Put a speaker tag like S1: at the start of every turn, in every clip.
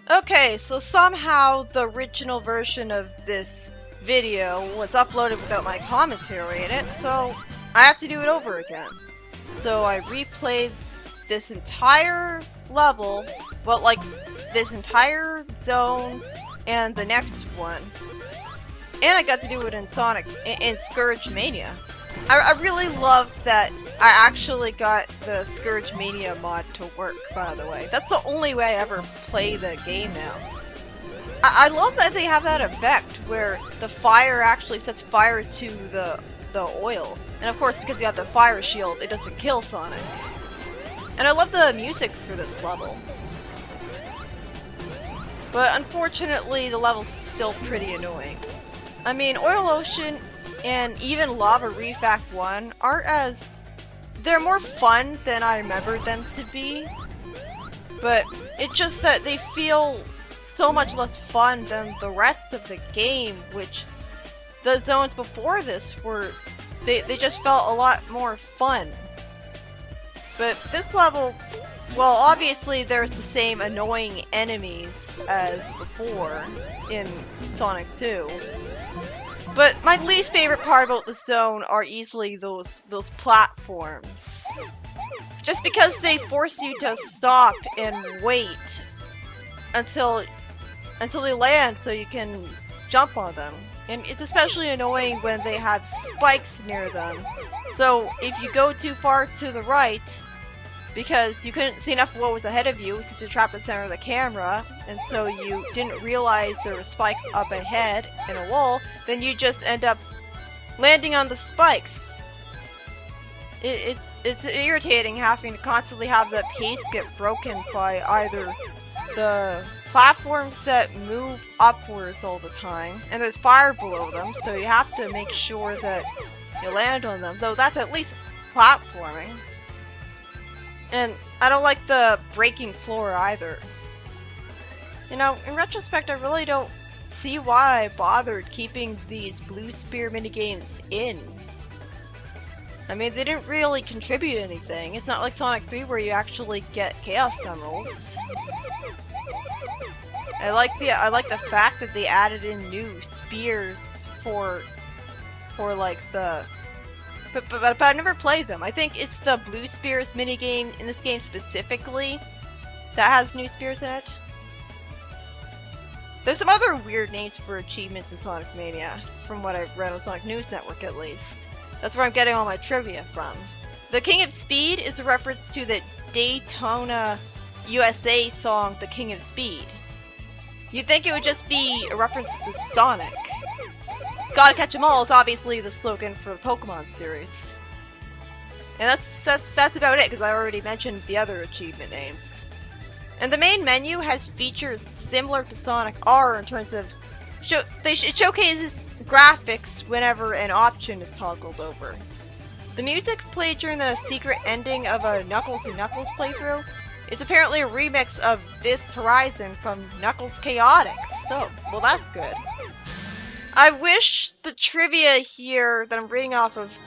S1: Okay, so somehow the original version of this video was uploaded without my commentary in it, so I have to do it over again. So I replayed this entire level, well, like, this entire zone and the next one. And I got to do it in in Scourge Mania. I really love that I actually got the Scourge Mania mod to work, by the way. That's the only way I ever play the game now. I love that they have that effect where the fire actually sets fire to the oil. And of course, because you have the fire shield, it doesn't kill Sonic. And I love the music for this level. But unfortunately, the level's still pretty annoying. I mean, Oil Ocean and even Lava Reef Act 1 aren't as... they're more fun than I remembered them to be. But it's just that they feel so much less fun than the rest of the game, which the zones before this were... they just felt a lot more fun. But this level, well, obviously there's the same annoying enemies as before in Sonic 2. But my least favorite part about this zone are easily those platforms. Just because they force you to stop and wait until they land so you can jump on them. And it's especially annoying when they have spikes near them. So if you go too far to the right, because you couldn't see enough of what was ahead of you since you're trapped in the center of the camera, and so you didn't realize there were spikes up ahead in a wall, then you just end up landing on the spikes. It's irritating having to constantly have the pace get broken by either the platforms that move upwards all the time, and there's fire below them, so you have to make sure that you land on them, though that's at least platforming. And I don't like the breaking floor either. You know, in retrospect, I really don't see why I bothered keeping these blue spear minigames in. I mean, they didn't really contribute anything. It's not like Sonic 3 where you actually get Chaos Emeralds. I like the fact that they added in new spears for like the... But I've never played them. I think it's the Blue Spears minigame in this game specifically that has new spears in it. There's some other weird names for achievements in Sonic Mania, from what I've read on Sonic News Network at least. That's where I'm getting all my trivia from. The King of Speed is a reference to the Daytona, USA song The King of Speed. You'd think it would just be a reference to Sonic. Gotta catch 'em all is obviously the slogan for the Pokemon series. And that's about it, because I already mentioned the other achievement names. And the main menu has features similar to Sonic R in terms of... it showcases graphics whenever an option is toggled over. The music played during the secret ending of a Knuckles and Knuckles playthrough is apparently a remix of This Horizon from Knuckles Chaotix, so, well, that's good. I wish the trivia here that I'm reading off of,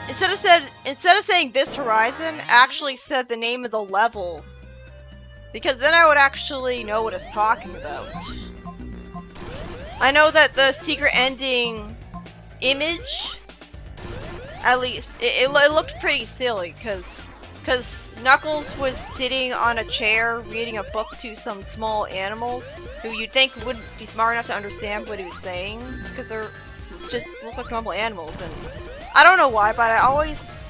S1: instead of saying This Horizon, actually said the name of the level, because then I would actually know what it's talking about. I know that the secret ending image, at least, it looked pretty silly, because Knuckles was sitting on a chair reading a book to some small animals who you'd think wouldn't be smart enough to understand what he was saying, because they're just look like normal animals. And I don't know why, but I always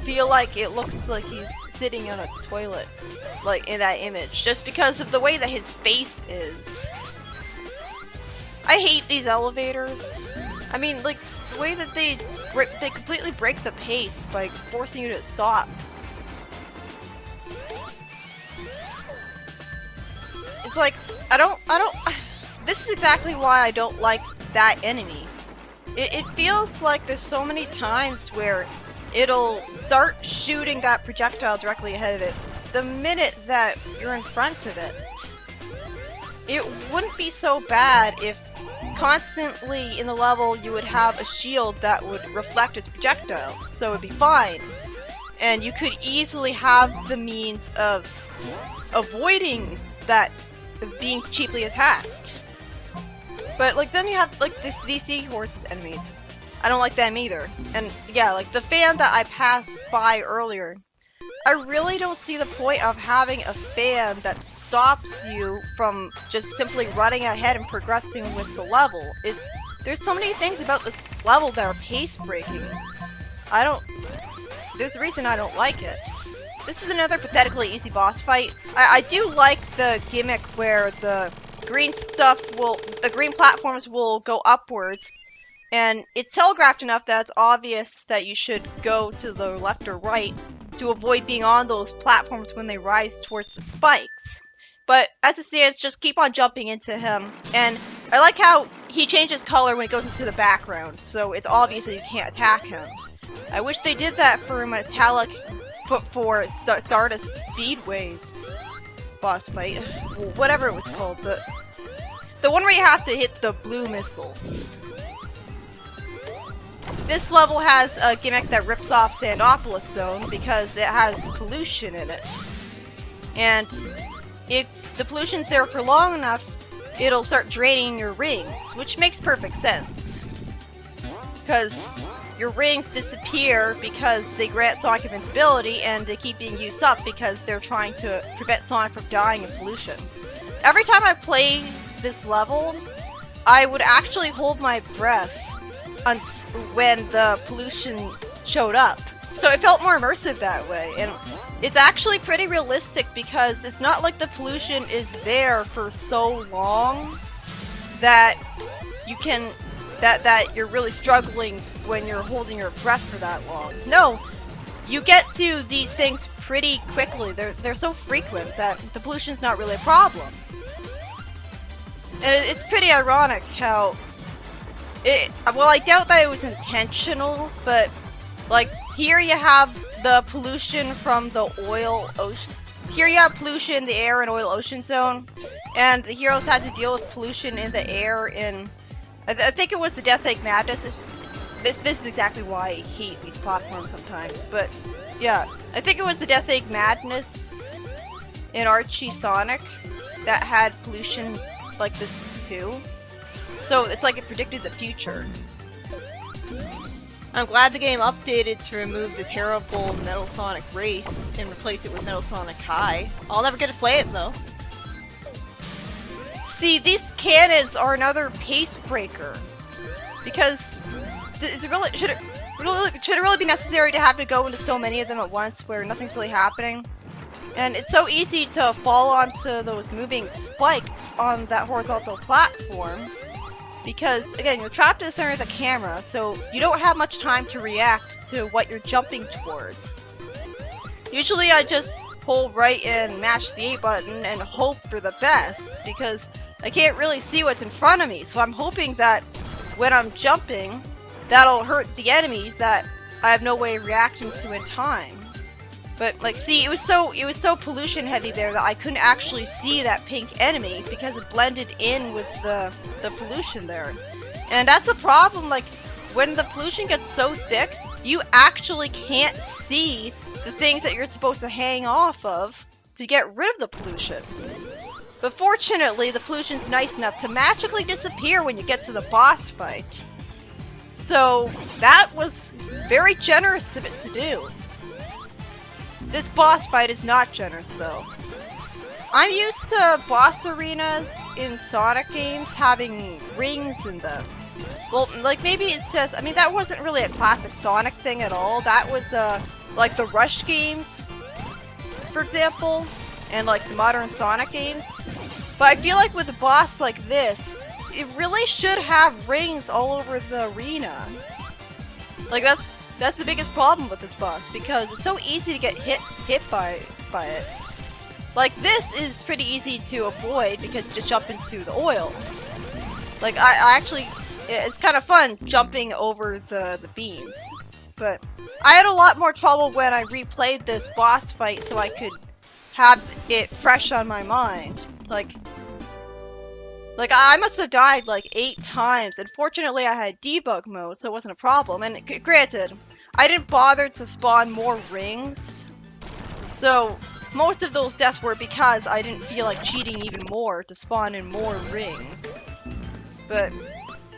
S1: feel like it looks like he's sitting on a toilet, like in that image, just because of the way that his face is. I hate these elevators. I mean, like, the way that they completely break the pace by forcing you to stop. It's like, this is exactly why I don't like that enemy. It feels like there's so many times where it'll start shooting that projectile directly ahead of it the minute that you're in front of it. It wouldn't be so bad if constantly in the level you would have a shield that would reflect its projectiles, so it'd be fine. And you could easily have the means of avoiding that being cheaply attacked. But like then you have like these seahorse enemies. I don't like them either. And yeah, like the fan that I passed by earlier, I really don't see the point of having a fan that stops you from just simply running ahead and progressing with the level. There's so many things about this level that are pace breaking. There's a reason I don't like it. This is another pathetically easy boss fight. I do like the gimmick where the green platforms will go upwards, and it's telegraphed enough that it's obvious that you should go to the left or right to avoid being on those platforms when they rise towards the spikes. But as it stands, just keep on jumping into him. And I like how he changes color when he goes into the background, so it's obvious that you can't attack him. I wish they did that for Metallic for Stardust Speedway's boss fight. Whatever it was called. The one where you have to hit the blue missiles. This level has a gimmick that rips off Sandopolis Zone because it has pollution in it. And if the pollution's there for long enough, it'll start draining your rings, which makes perfect sense. Because your rings disappear because they grant Sonic invincibility, and they keep being used up because they're trying to prevent Sonic from dying in pollution. Every time I play this level, I would actually hold my breath when the pollution showed up. So it felt more immersive that way, and it's actually pretty realistic because it's not like the pollution is there for so long that you can that you're really struggling when you're holding your breath for that long. No, you get to these things pretty quickly. They're so frequent that the pollution's not really a problem. And it's pretty ironic how well, I doubt that it was intentional, but like here you have the pollution from the oil ocean. Here you have pollution in the air in oil ocean zone, and the heroes had to deal with pollution in the air in I think it was the Death Egg Madness. This is exactly why I hate these platforms sometimes, but yeah, I think it was the Death Egg Madness in Archie Sonic that had pollution like this too. So it's like it predicted the future. I'm glad the game updated to remove the terrible Metal Sonic race and replace it with Metal Sonic High. I'll never get to play it though. See, these cannons are another pace breaker. Because should it really be necessary to have to go into so many of them at once where nothing's really happening? And it's so easy to fall onto those moving spikes on that horizontal platform. Because, again, you're trapped in the center of the camera, so you don't have much time to react to what you're jumping towards. Usually I just hold right and mash the A button and hope for the best, because I can't really see what's in front of me, so I'm hoping that when I'm jumping, that'll hurt the enemies that I have no way of reacting to in time. But like, see, it was so pollution heavy there that I couldn't actually see that pink enemy because it blended in with the pollution there. And that's the problem, like, when the pollution gets so thick, you actually can't see the things that you're supposed to hang off of to get rid of the pollution. But fortunately, the pollution's nice enough to magically disappear when you get to the boss fight. So that was very generous of it to do. This boss fight is not generous though. I'm used to boss arenas in Sonic games having rings in them. Well, like maybe it's just, I mean that wasn't really a classic Sonic thing at all. That was like the Rush games, for example, and like the modern Sonic games. But I feel like with a boss like this, it really should have rings all over the arena. Like that's the biggest problem with this boss, because it's so easy to get hit by it. Like this is pretty easy to avoid because you just jump into the oil. Like I actually, it's kind of fun jumping over the beams. But I had a lot more trouble when I replayed this boss fight so I could have it fresh on my mind. Like I must have died like 8 times, and fortunately I had debug mode, so it wasn't a problem. And granted, I didn't bother to spawn more rings, so most of those deaths were because I didn't feel like cheating even more to spawn in more rings. But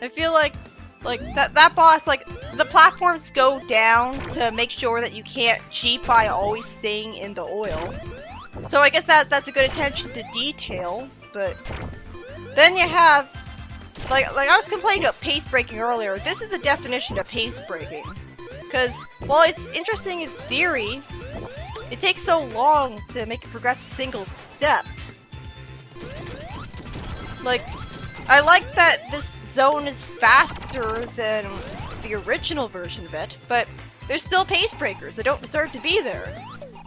S1: I feel like that boss, like, the platforms go down to make sure that you can't cheat by always staying in the oil. So I guess that's a good attention to detail, but then you have, like I was complaining about pace breaking earlier, this is the definition of pace breaking. Because, while it's interesting in theory, it takes so long to make it progress a single step. Like, I like that this zone is faster than the original version of it, but there's still pace breakers that don't deserve to be there.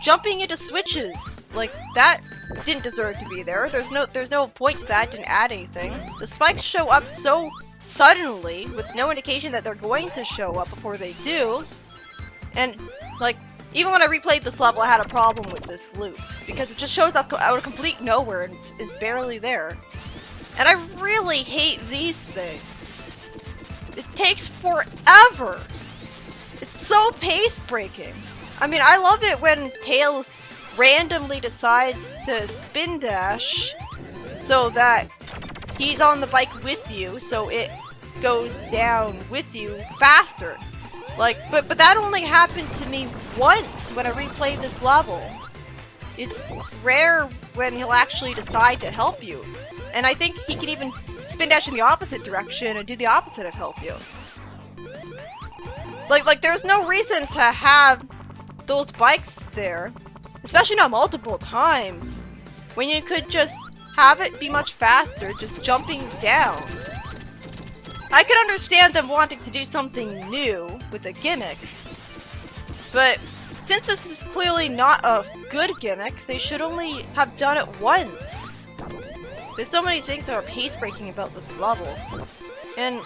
S1: Jumping into switches, like, that didn't deserve to be there. There's no point to that, didn't add anything. The spikes show up so suddenly, with no indication that they're going to show up before they do. And, like, even when I replayed this level, I had a problem with this loop, because it just shows up out of complete nowhere and is barely there. And I really hate these things. It takes forever. It's so pace-breaking. I mean, I love it when Tails randomly decides to spin dash so that he's on the bike with you, so it goes down with you faster. Like, but that only happened to me once when I replayed this level. It's rare when he'll actually decide to help you. And I think he can even spin dash in the opposite direction and do the opposite of help you. Like there's no reason to have those bikes there, especially not multiple times, when you could just have it be much faster, just jumping down. I could understand them wanting to do something new with a gimmick, but since this is clearly not a good gimmick, they should only have done it once. There's so many things that are pace-breaking about this level, and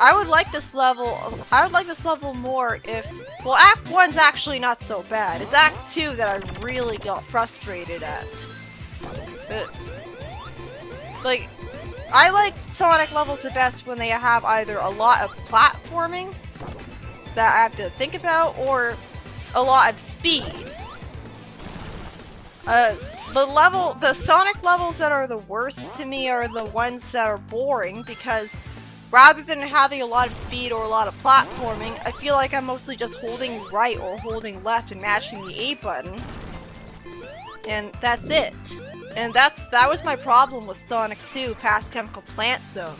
S1: I would like this level more if, well, Act 1's actually not so bad. It's Act 2 that I really got frustrated at. But, like, I like Sonic levels the best when they have either a lot of platforming that I have to think about, or a lot of speed. The Sonic levels that are the worst to me are the ones that are boring, because rather than having a lot of speed or a lot of platforming, I feel like I'm mostly just holding right or holding left and mashing the A button. And that's it. And that was my problem with Sonic 2 Past Chemical Plant Zone.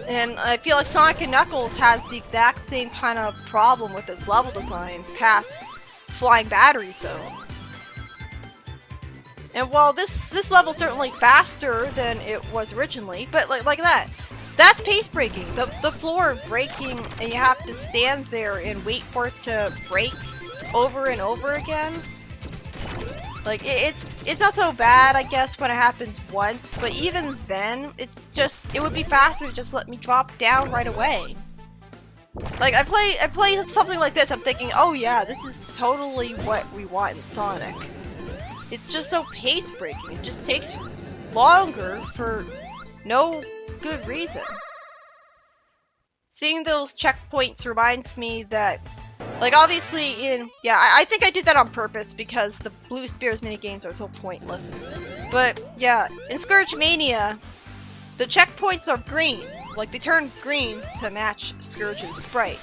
S1: And I feel like Sonic & Knuckles has the exact same kind of problem with its level design past Flying Battery Zone. And while this level's certainly faster than it was originally, but like that's pace breaking. The floor breaking and you have to stand there and wait for it to break over and over again. Like, it's not so bad, I guess, when it happens once, but even then, it would be faster to just let me drop down right away. Like, I play something like this, I'm thinking, oh yeah, this is totally what we want in Sonic. It's just so pace-breaking, it just takes longer for no good reason. Seeing those checkpoints reminds me that, like, obviously I think I did that on purpose because the Blue Spears minigames are so pointless. But, yeah, in Scourge Mania, the checkpoints are green. Like, they turn green to match Scourge's sprite.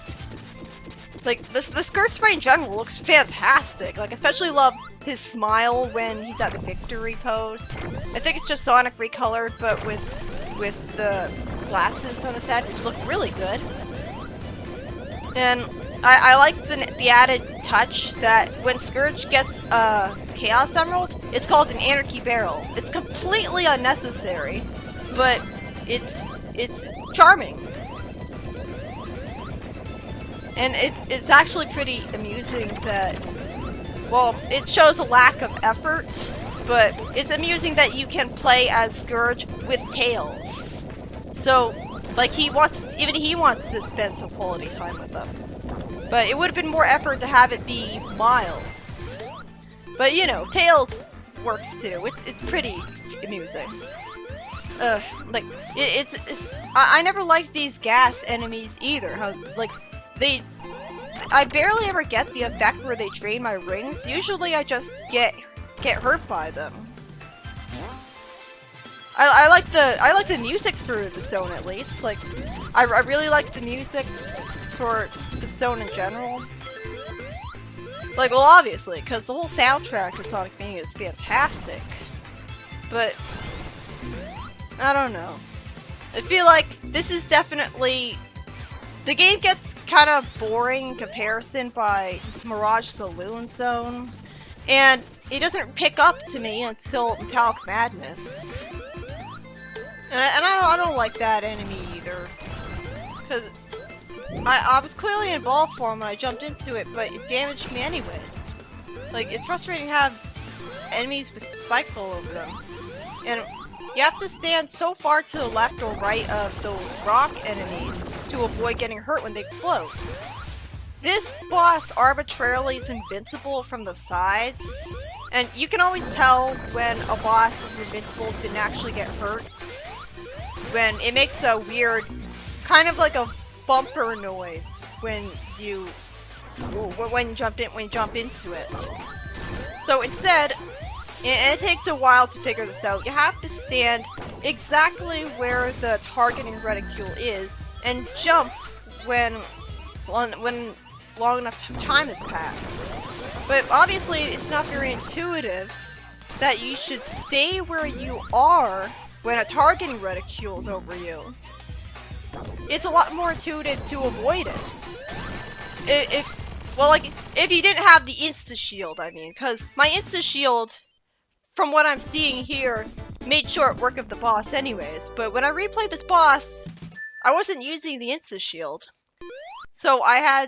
S1: Like, the Scourge sprite in general looks fantastic. Like, especially love his smile when he's at the victory pose. I think it's just Sonic recolored, but with the glasses on his head, which look really good. And I like the added touch that when Scourge gets a Chaos Emerald, it's called an Anarchy Barrel. It's completely unnecessary, but it's charming. And it's actually pretty amusing that, well, it shows a lack of effort, but it's amusing that you can play as Scourge with Tails. So, like, even he wants to spend some quality time with them. But it would have been more effort to have it be Miles. But, you know, Tails works too. It's pretty amusing. Like, I never liked these gas enemies either. How, like, I barely ever get the effect where they drain my rings. Usually I just get hurt by them. I like the music for the stone at least. Like, I really like the music for the stone in general. Like, well, obviously, because the whole soundtrack of Sonic Mania is fantastic. But I don't know. I feel like this is definitely... The game gets kind of boring in comparison by Mirage Saloon Zone, and it doesn't pick up to me until Metallic Madness. And I don't like that enemy either, because I was clearly involved for him when I jumped into it, but it damaged me anyways. Like, it's frustrating to have enemies with spikes all over them, and you have to stand so far to the left or right of those rock enemies to avoid getting hurt when they explode. This boss arbitrarily is invincible from the sides, and you can always tell when a boss is invincible didn't actually get hurt when it makes a weird, kind of like a bumper noise when you jump into it. So instead, and it takes a while to figure this out, you have to stand exactly where the targeting reticule is and jump when long enough time has passed. But obviously it's not very intuitive that you should stay where you are when a targeting reticule is over you. It's a lot more intuitive to avoid it. If you didn't have the insta-shield, I mean, because my insta-shield, from what I'm seeing here, made short work of the boss anyways, but when I replayed this boss, I wasn't using the insta-shield. So I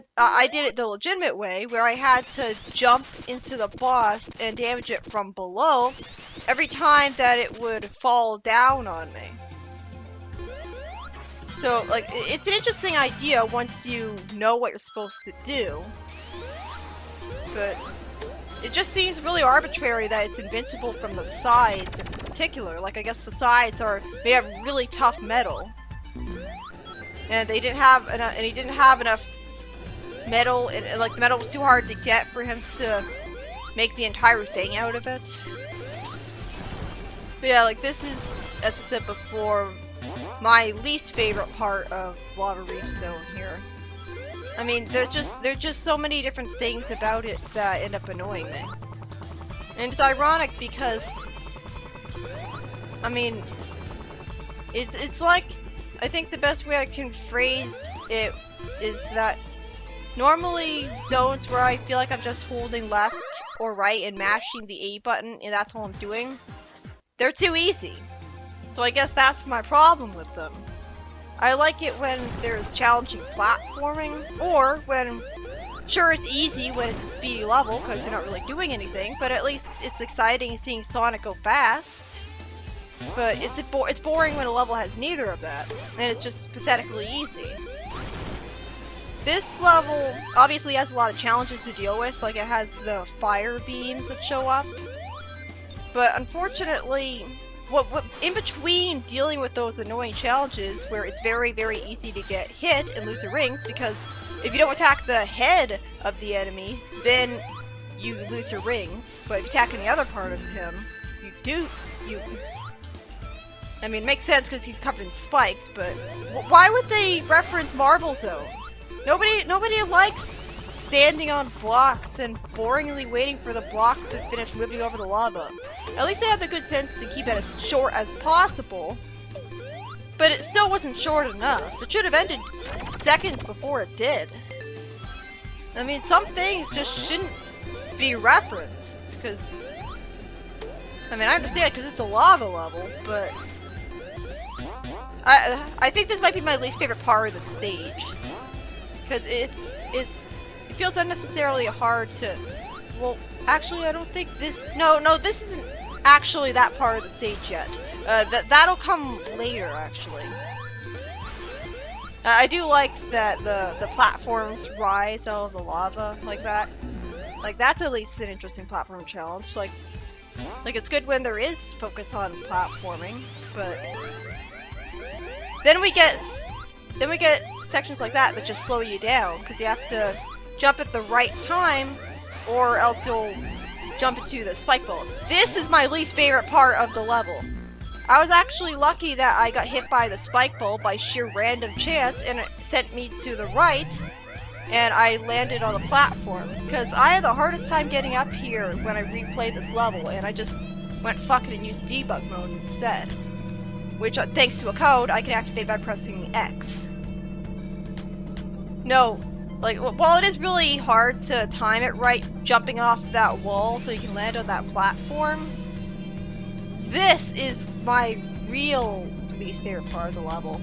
S1: did it the legitimate way, where I had to jump into the boss and damage it from below every time that it would fall down on me. So, like, it's an interesting idea once you know what you're supposed to do. But it just seems really arbitrary that it's invincible from the sides in particular. Like, I guess the sides are made of really tough metal. And they didn't have enough, and he didn't have enough metal, and like the metal was too hard to get for him to make the entire thing out of it. But yeah, like, this is, as I said before, my least favorite part of Lava Reef Zone here. I mean, there's just so many different things about it that end up annoying me. And it's ironic because, I mean, it's like, I think the best way I can phrase it is that normally zones where I feel like I'm just holding left or right and mashing the A button and that's all I'm doing, they're too easy. So I guess that's my problem with them. I like it when there's challenging platforming, or when, sure, it's easy when it's a speedy level because you're not really doing anything, but at least it's exciting seeing Sonic go fast. But it's boring when a level has neither of that, and it's just pathetically easy. This level obviously has a lot of challenges to deal with, like it has the fire beams that show up. But unfortunately, what in between dealing with those annoying challenges where it's very, very easy to get hit and lose the rings, because if you don't attack the head of the enemy, then you lose your rings. But if you attack any other part of him, I mean, it makes sense because he's covered in spikes, but why would they reference Marble Zone? Nobody likes standing on blocks and boringly waiting for the block to finish moving over the lava. At least they had the good sense to keep it as short as possible, but it still wasn't short enough. It should have ended seconds before it did. I mean, some things just shouldn't be referenced, because, I mean, I understand because it's a lava level, but I think this might be my least favorite part of the stage, because it feels unnecessarily hard to, well, actually I don't think this, no, this isn't actually that part of the stage yet. That'll come later, actually. I do like that the platforms rise out of the lava like that. Like, that's at least an interesting platform challenge. Like it's good when there is focus on platforming, but then we get sections like that just slow you down because you have to jump at the right time, or else you'll jump into the spike balls. This is my least favorite part of the level. I was actually lucky that I got hit by the spike ball by sheer random chance, and it sent me to the right, and I landed on the platform. Because I had the hardest time getting up here when I replayed this level, and I just went fucking and used debug mode instead. Which, thanks to a code, I can activate by pressing X. No, like, while it is really hard to time it right, jumping off that wall so you can land on that platform, this is my real least favorite part of the level.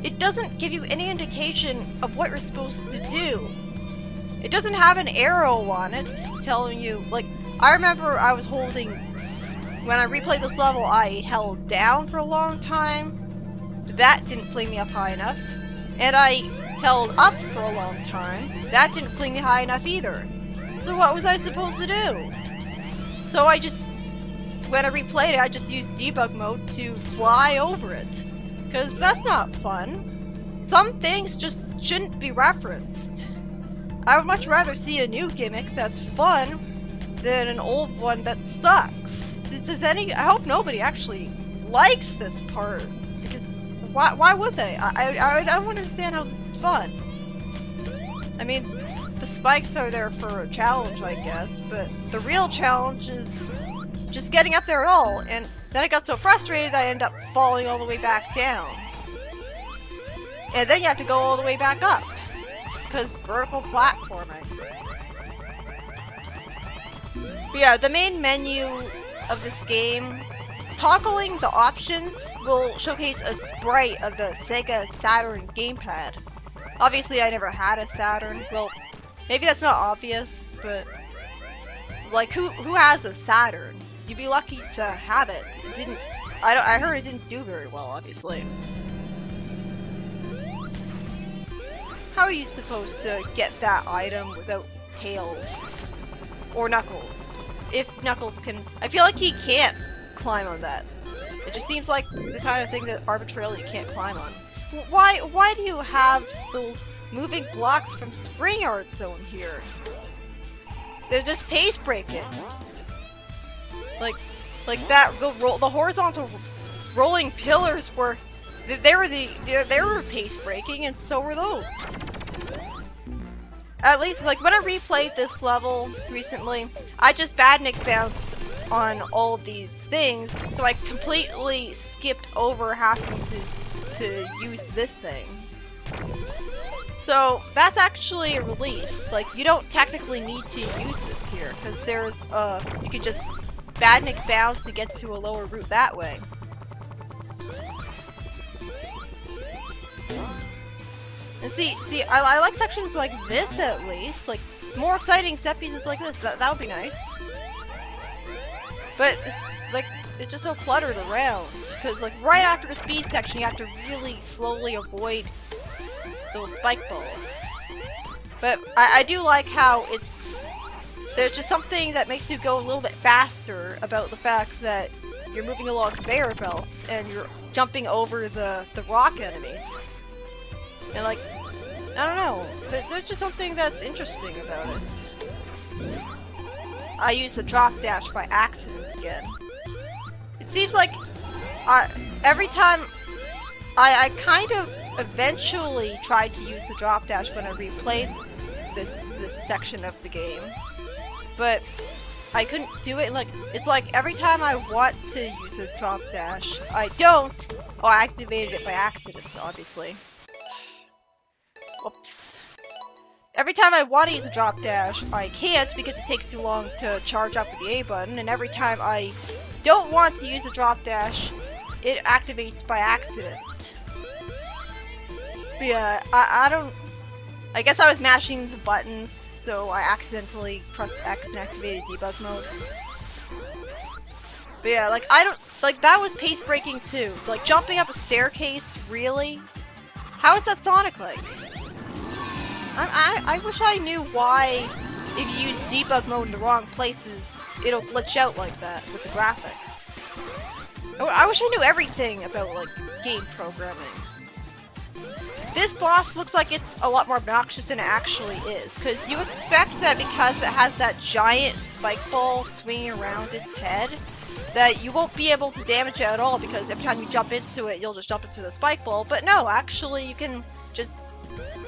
S1: It doesn't give you any indication of what you're supposed to do. It doesn't have an arrow on it telling you, like, I remember I was holding, when I replayed this level, I held down for a long time. That didn't fling me up high enough. And I held up for a long time. That didn't fling me high enough either. So what was I supposed to do? So I just, when I replayed it, I just used debug mode to fly over it. Because that's not fun. Some things just shouldn't be referenced. I would much rather see a new gimmick that's fun than an old one that sucks. I hope nobody actually likes this part. Because why would they? I don't understand how this is fun. I mean, the spikes are there for a challenge, I guess, but the real challenge is just getting up there at all, and then I got so frustrated I ended up falling all the way back down. And then you have to go all the way back up, because vertical platforming. But yeah, the main menu of this game, toggling the options will showcase a sprite of the Sega Saturn gamepad. Obviously, I never had a Saturn. Well, maybe that's not obvious, but like, who has a Saturn? You'd be lucky to have it. It didn't. I heard it didn't do very well, obviously. How are you supposed to get that item without Tails or Knuckles? If Knuckles can, I feel like he can't climb on that. It just seems like the kind of thing that arbitrarily can't climb on. Why do you have those moving blocks from Spring Art Zone here? They're just pace breaking. Like that. The horizontal rolling pillars were they were pace breaking, and so were those. At least, like, when I replayed this level recently, I just badnik bounced on all of these things, so I completely skipped over having to use this thing. So that's actually a relief. Like, you don't technically need to use this here, because there's you could just badnik bounce to get to a lower route that way. And see, I like sections like this at least. Like, more exciting set pieces like this. That would be nice. But it's just so cluttered around. Because like right after the speed section, you have to really slowly avoid those spike balls. But I do like how there's just something that makes you go a little bit faster about the fact that you're moving along conveyor belts and you're jumping over the rock enemies. And like, I don't know, there's just something that's interesting about it. I used the drop dash by accident again. It seems like every time I kind of eventually tried to use the drop dash when I replayed this section of the game, but I couldn't do it. Like, it's like every time I want to use a drop dash, I don't. Oh, I activated it by accident, obviously. Whoops. Every time I want to use a drop dash, I can't because it takes too long to charge up with the A button, and every time I don't want to use a drop dash, it activates by accident. But yeah, I guess I was mashing the buttons, so I accidentally pressed X and activated debug mode. But yeah, like, that was pace breaking too. Like, jumping up a staircase, really? How is that Sonic-like? I wish I knew why, if you use debug mode in the wrong places, it'll glitch out like that with the graphics. I wish I knew everything about, like, game programming. this boss looks like it's a lot more obnoxious than it actually is, because you expect that because it has that giant spike ball swinging around its head, that you won't be able to damage it at all, because every time you jump into it, you'll just jump into the spike ball. But no, actually, you can just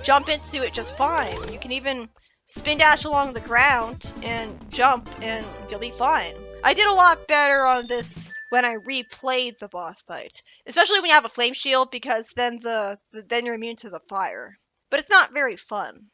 S1: jump into it just fine. You can even spin dash along the ground and jump, and you'll be fine. I did a lot better on this when I replayed the boss fight, especially when you have a flame shield, because then then you're immune to the fire. But it's not very fun.